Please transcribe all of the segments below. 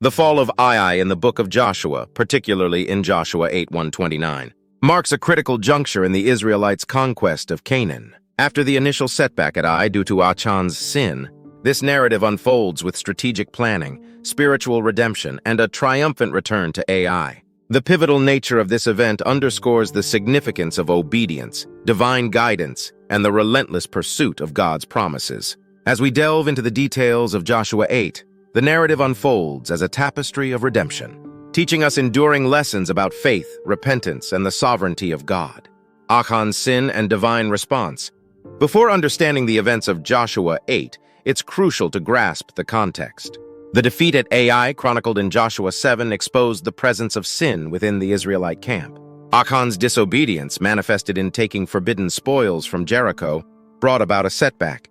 The fall of Ai in the book of Joshua, particularly in Joshua 8:1-29, marks a critical juncture in the Israelites' conquest of Canaan. After the initial setback at Ai due to Achan's sin, this narrative unfolds with strategic planning, spiritual redemption, and a triumphant return to Ai. The pivotal nature of this event underscores the significance of obedience, divine guidance, and the relentless pursuit of God's promises. As we delve into the details of Joshua 8, the narrative unfolds as a tapestry of redemption, teaching us enduring lessons about faith, repentance, and the sovereignty of God. Achan's sin and divine response. Before understanding the events of Joshua 8, it's crucial to grasp the context. The defeat at Ai, chronicled in Joshua 7, exposed the presence of sin within the Israelite camp. Achan's disobedience, manifested in taking forbidden spoils from Jericho, brought about a setback.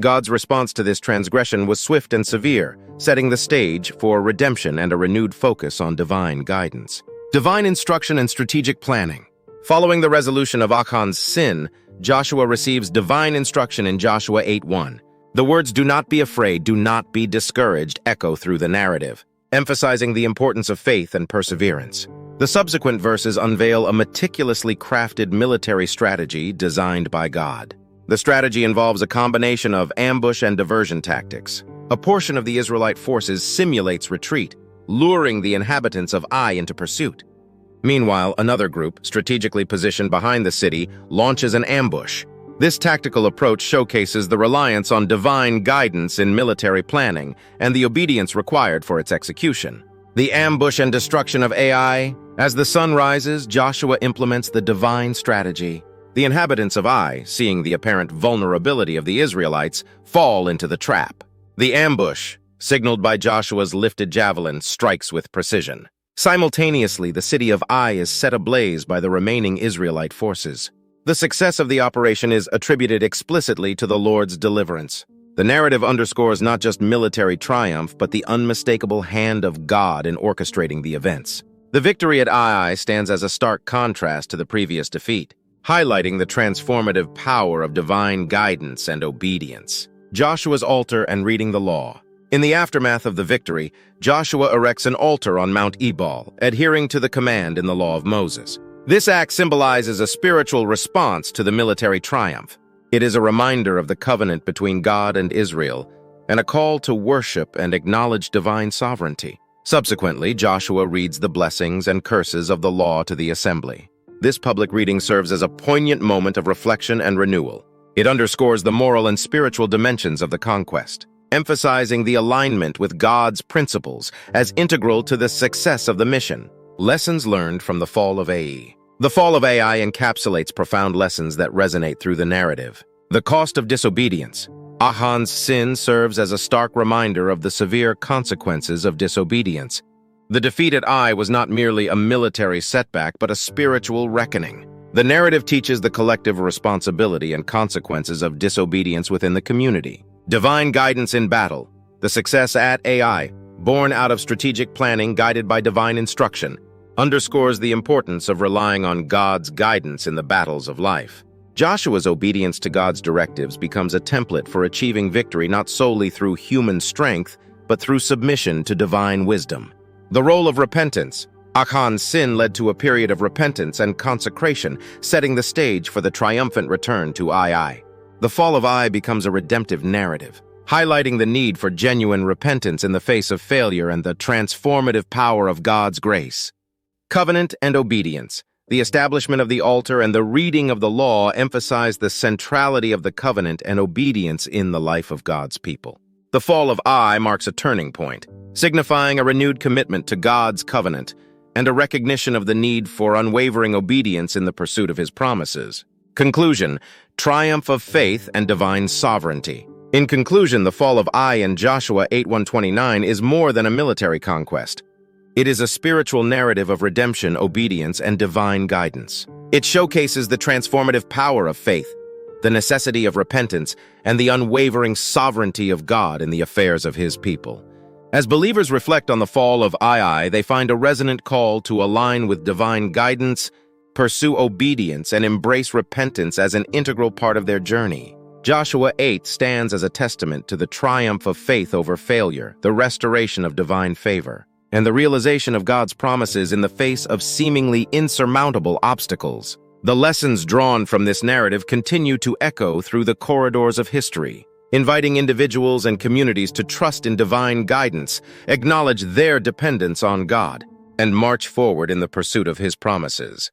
God's response to this transgression was swift and severe, setting the stage for redemption and a renewed focus on divine guidance. Divine instruction and strategic planning. Following the resolution of Achan's sin, Joshua receives divine instruction in Joshua 8:1. The words "do not be afraid, do not be discouraged" echo through the narrative, emphasizing the importance of faith and perseverance. The subsequent verses unveil a meticulously crafted military strategy designed by God. The strategy involves a combination of ambush and diversion tactics. A portion of the Israelite forces simulates retreat, luring the inhabitants of Ai into pursuit. Meanwhile, another group, strategically positioned behind the city, launches an ambush. This tactical approach showcases the reliance on divine guidance in military planning and the obedience required for its execution. The ambush and destruction of Ai. As the sun rises, Joshua implements the divine strategy. The inhabitants of Ai, seeing the apparent vulnerability of the Israelites, fall into the trap. The ambush, signaled by Joshua's lifted javelin, strikes with precision. Simultaneously, the city of Ai is set ablaze by the remaining Israelite forces. The success of the operation is attributed explicitly to the Lord's deliverance. The narrative underscores not just military triumph, but the unmistakable hand of God in orchestrating the events. The victory at Ai stands as a stark contrast to the previous defeat, highlighting the transformative power of divine guidance and obedience. Joshua's altar and reading the law. In the aftermath of the victory, Joshua erects an altar on Mount Ebal, adhering to the command in the law of Moses. This act symbolizes a spiritual response to the military triumph. It is a reminder of the covenant between God and Israel, and a call to worship and acknowledge divine sovereignty. Subsequently, Joshua reads the blessings and curses of the law to the assembly. This public reading serves as a poignant moment of reflection and renewal. It underscores the moral and spiritual dimensions of the conquest, emphasizing the alignment with God's principles as integral to the success of the mission. Lessons learned from the fall of Ai. The fall of Ai encapsulates profound lessons that resonate through the narrative. The cost of disobedience. Achan's sin serves as a stark reminder of the severe consequences of disobedience. The defeat at Ai was not merely a military setback, but a spiritual reckoning. The narrative teaches the collective responsibility and consequences of disobedience within the community. Divine guidance in battle. The success at Ai, born out of strategic planning guided by divine instruction, underscores the importance of relying on God's guidance in the battles of life. Joshua's obedience to God's directives becomes a template for achieving victory not solely through human strength, but through submission to divine wisdom. The role of repentance. Achan's sin led to a period of repentance and consecration, setting the stage for the triumphant return to Ai. The fall of Ai becomes a redemptive narrative, highlighting the need for genuine repentance in the face of failure and the transformative power of God's grace. Covenant and obedience. The establishment of the altar and the reading of the law emphasize the centrality of the covenant and obedience in the life of God's people. The fall of Ai marks a turning point, signifying a renewed commitment to God's covenant and a recognition of the need for unwavering obedience in the pursuit of his promises. Conclusion: triumph of faith and divine sovereignty. In conclusion, the fall of Ai in Joshua 8:1-29 is more than a military conquest. It is a spiritual narrative of redemption, obedience, and divine guidance. It showcases the transformative power of faith, the necessity of repentance, and the unwavering sovereignty of God in the affairs of his people. As believers reflect on the fall of Ai, they find a resonant call to align with divine guidance, pursue obedience, and embrace repentance as an integral part of their journey. Joshua 8 stands as a testament to the triumph of faith over failure, the restoration of divine favor, and the realization of God's promises in the face of seemingly insurmountable obstacles. The lessons drawn from this narrative continue to echo through the corridors of history, inviting individuals and communities to trust in divine guidance, acknowledge their dependence on God, and march forward in the pursuit of His promises.